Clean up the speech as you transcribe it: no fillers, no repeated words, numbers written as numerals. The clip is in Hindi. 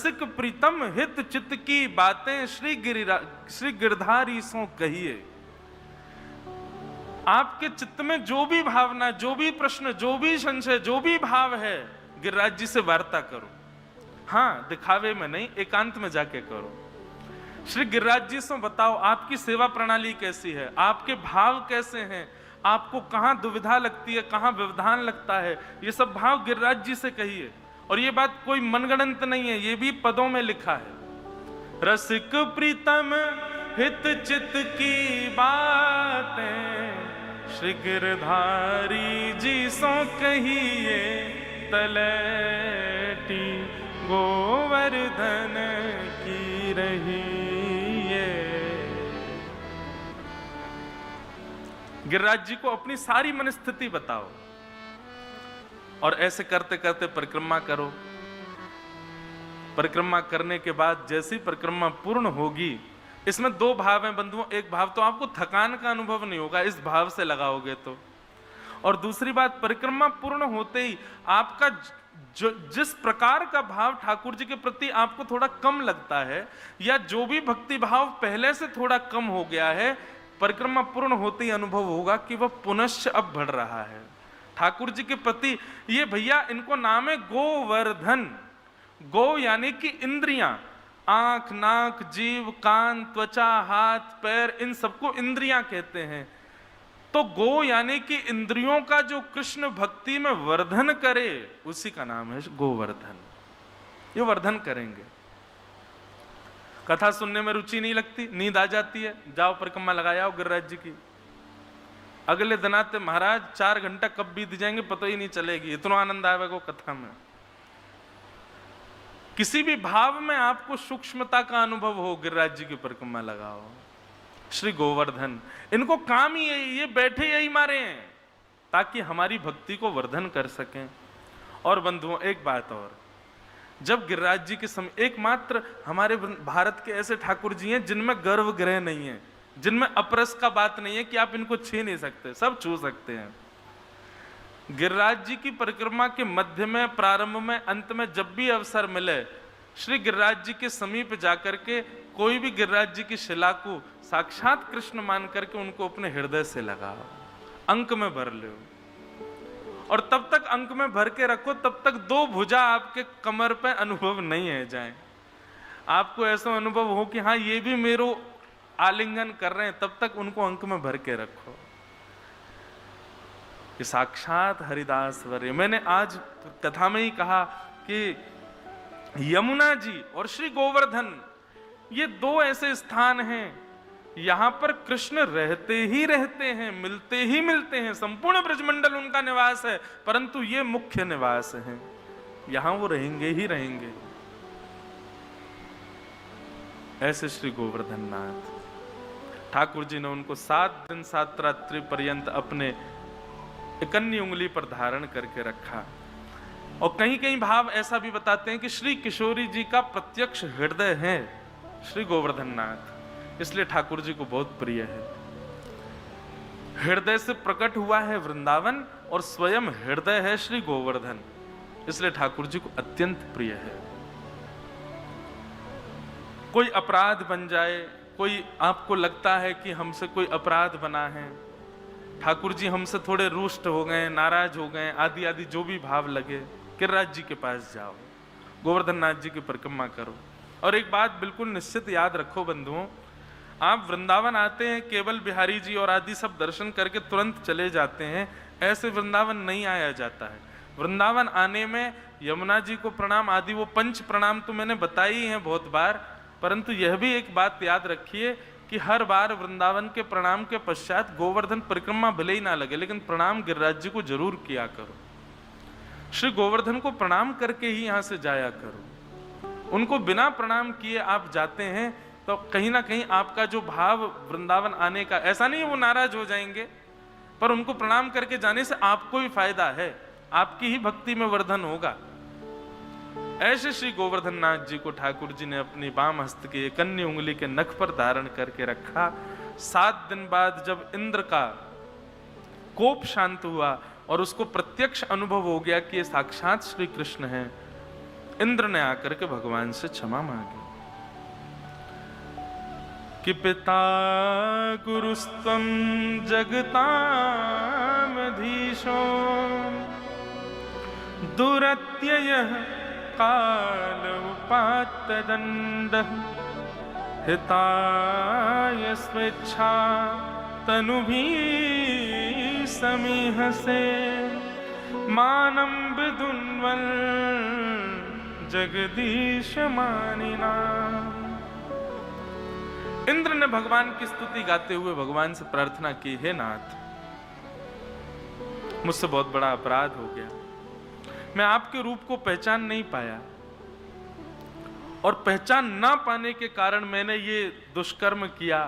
रसिक प्रीतम हित चित्त की बातें श्री गिरधारी सो कहिए। आपके चित्त में जो भी भावना, जो भी प्रश्न, जो भी संशय, जो भी भाव है, गिरिराज जी से वार्ता करो। हाँ, दिखावे में नहीं, एकांत में जाके करो। श्री गिरिराज जी से बताओ आपकी सेवा प्रणाली कैसी है, आपके भाव कैसे हैं, आपको कहां दुविधा लगती है, कहां व्यवधान लगता है, ये सब भाव गिरिराज जी से कहिए। और ये बात कोई मनगढ़ंत नहीं है, ये भी पदों में लिखा है। रसिक प्रीतम हित चित की बातें श्री गिरधारी जी सो कहिए। तलैटी गोवर्धन की रही। गिरिराज जी को अपनी सारी मनस्थिति बताओ और ऐसे करते करते परिक्रमा करो। परिक्रमा करने के बाद जैसी परिक्रमा पूर्ण होगी, इसमें दो भाव हैं बंधुओं। एक भाव तो आपको थकान का अनुभव नहीं होगा इस भाव से लगाओगे तो, और दूसरी बात परिक्रमा पूर्ण होते ही आपका जिस प्रकार का भाव ठाकुर जी के प्रति आपको थोड़ा कम लगता है, या जो भी भक्ति भाव पहले से थोड़ा कम हो गया है, परिक्रमा पूर्ण होते ही अनुभव होगा कि वह पुनश्च अब बढ़ रहा है ठाकुर जी के प्रति। ये भैया इनको नाम है गोवर्धन। गो यानी कि इंद्रियां, आंख, नाक, जीव, कान, त्वचा, हाथ, पैर, इन सबको इंद्रियां कहते हैं। तो गो यानी कि इंद्रियों का जो कृष्ण भक्ति में वर्धन करे, उसी का नाम है गोवर्धन। ये वर्धन करेंगे। कथा सुनने में रुचि नहीं लगती, नींद आ जाती है, जाओ परिक्रमा लगाओ गिरिराज जी की। अगले दिन आते महाराज 4 घंटा कब बीत जाएंगे पता ही नहीं चलेगी, इतना आनंद आएगा कथा में। किसी भी भाव में आपको सूक्ष्मता का अनुभव हो, गिरिराज जी की परिक्रमा लगाओ। श्री गोवर्धन, इनको काम ही ये बैठे यही मारे हैं ताकि हमारी भक्ति को वर्धन कर सकें। और बंधुओं एक बात और, जब गिरिराज जी के समय एकमात्र हमारे भारत के ऐसे ठाकुर जी हैं जिनमें गर्व ग्रह नहीं है, जिनमें अपरस का बात नहीं है कि आप इनको छू नहीं सकते, सब छू सकते हैं। गिरिराज जी की परिक्रमा के मध्य में, प्रारंभ में, अंत में जब भी अवसर मिले, श्री गिरिराज जी के समीप जाकर के कोई भी गिरिराज जी की शिला को साक्षात कृष्ण मान करके उनको अपने हृदय से लगाओ, अंक में भर लो। और तब तक अंक में भर के रखो, तब तक 2 भुजा आपके कमर पे अनुभव नहीं है जाए। आपको ऐसा अनुभव हो कि हाँ ये भी मेरो आलिंगन कर रहे हैं, तब तक उनको अंक में भर के रखो। ये साक्षात हरिदास वर्य। मैंने आज कथा में ही कहा कि यमुना जी और श्री गोवर्धन, ये 2 ऐसे स्थान हैं यहां पर कृष्ण रहते ही रहते हैं, मिलते ही मिलते हैं, संपूर्ण ब्रजमंडल उनका निवास है, परंतु ये मुख्य निवास है, यहां वो रहेंगे ही रहेंगे। ऐसे श्री गोवर्धन नाथ ठाकुर जी ने उनको 7 दिन 7 रात्रि पर्यंत अपने इकन्नी उंगली पर धारण करके रखा। और कहीं कहीं भाव ऐसा भी बताते हैं कि श्री किशोरी जी का प्रत्यक्ष हृदय है श्री गोवर्धन नाथ, इसलिए ठाकुर जी को बहुत प्रिय है। हृदय से प्रकट हुआ है वृंदावन और स्वयं हृदय है श्री गोवर्धन, इसलिए ठाकुर जी को अत्यंत प्रिय है। कोई अपराध बन जाए, कोई आपको लगता है कि हमसे कोई अपराध बना है, ठाकुर जी हमसे थोड़े रुष्ट हो गए, नाराज हो गए, आदि आदि जो भी भाव लगे, गिरिराज जी के पास जाओ, गोवर्धन नाथ जी की परिक्रमा करो। और एक बात बिल्कुल निश्चित याद रखो बंधुओं, आप वृंदावन आते हैं, केवल बिहारी जी और आदि सब दर्शन करके तुरंत चले जाते हैं, ऐसे वृंदावन नहीं आया जाता है। वृंदावन आने में यमुना जी को प्रणाम आदि वो 5 प्रणाम तो मैंने बताई ही हैं बहुत बार, परंतु यह भी एक बात याद रखिए कि हर बार वृंदावन के प्रणाम के पश्चात गोवर्धन परिक्रमा भले ही ना लगे, लेकिन प्रणाम गिरिराज जी को जरूर किया करो। श्री गोवर्धन को प्रणाम करके ही यहां से जाया करो। उनको बिना प्रणाम किए आप जाते हैं तो कहीं ना कहीं आपका जो भाव वृंदावन आने का, ऐसा नहीं है वो नाराज हो जाएंगे, पर उनको प्रणाम करके जाने से आपको भी फायदा है, आपकी ही भक्ति में वर्धन होगा। ऐसे श्री गोवर्धन नाथ जी को ठाकुर जी ने अपनी बाम हस्त के कन्नी उंगली के नख पर धारण करके रखा। 7 दिन बाद जब इंद्र का कोप शांत हुआ और उसको प्रत्यक्ष अनुभव हो गया कि ये साक्षात श्री कृष्ण हैं, इंद्र ने आकर के भगवान से क्षमा मांगी कि पिता गुरुस्त्वं जगतामधीशो दुरत्ययः काल उपात्तदण्डः हिताय स्वेच्छा तनुभिः समीहसे मानं विदुन्वन् जगदीश मानिना। इंद्र ने भगवान की स्तुति गाते हुए भगवान से प्रार्थना की, हे नाथ, मुझसे बहुत बड़ा अपराध हो गया, मैं आपके रूप को पहचान नहीं पाया और पहचान ना पाने के कारण मैंने ये दुष्कर्म किया।